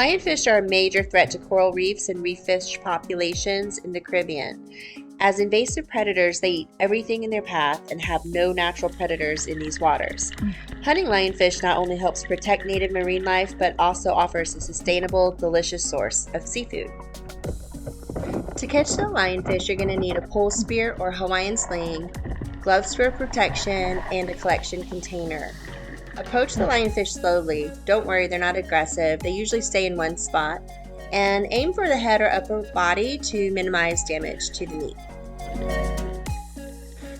Lionfish are a major threat to coral reefs and reef fish populations in the Caribbean. As invasive predators, they eat everything in their path and have no natural predators in these waters. Hunting lionfish not only helps protect native marine life, but also offers a sustainable, delicious source of seafood. To catch the lionfish, you're going to need a pole spear or Hawaiian sling, gloves for protection, and a collection container. Approach the lionfish slowly. Don't worry, they're not aggressive. They usually stay in one spot. And aim for the head or upper body to minimize damage to the meat.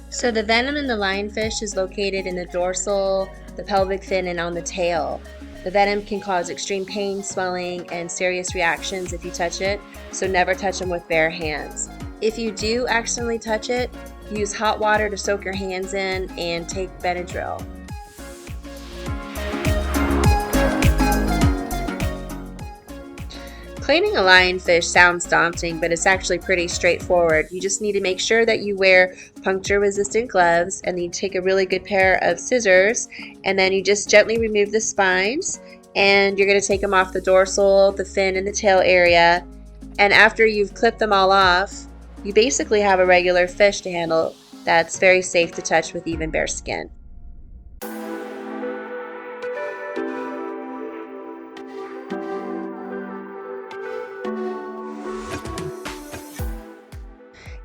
So the venom in the lionfish is located in the dorsal, the pelvic fin, and on the tail. The venom can cause extreme pain, swelling, and serious reactions if you touch it, so never touch them with bare hands. If you do accidentally touch it, use hot water to soak your hands in and take Benadryl. Cleaning a lionfish sounds daunting, but it's actually pretty straightforward. You just need to make sure that you wear puncture-resistant gloves, and then you take a really good pair of scissors, and then you just gently remove the spines, and you're going to take them off the dorsal, the fin, and the tail area. And after you've clipped them all off, you basically have a regular fish to handle that's very safe to touch with even bare skin.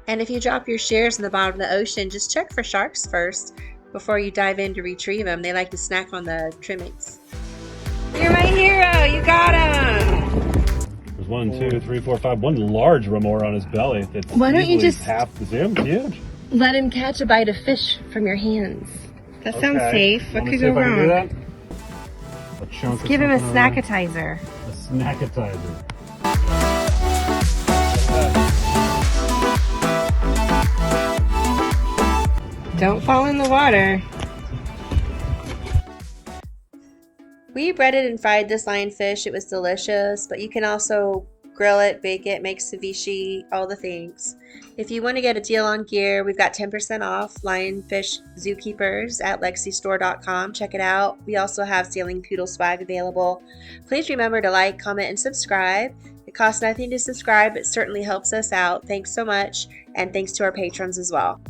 And if you drop your shears in the bottom of the ocean, just check for sharks first before you dive in to retrieve them. They like to snack on the trimmings. You're my hero, you got him! There's 1, 2, 3, 4, 5. One large remora on his belly. That's Why don't you just half the zoom? Huge. Let him catch a bite of fish from your hands. That sounds safe. What could go wrong? Let's give him a snackatizer. A snackatizer. Don't fall in the water. We breaded and fried this lionfish. It was delicious, but you can also grill it, bake it, make ceviche, all the things. If you want to get a deal on gear, we've got 10% off Lionfish Zookeepers at lexistore.com. Check it out. We also have Sailing Poodle swag available. Please remember to like, comment, and subscribe. It costs nothing to subscribe. It certainly helps us out. Thanks so much, and thanks to our patrons as well.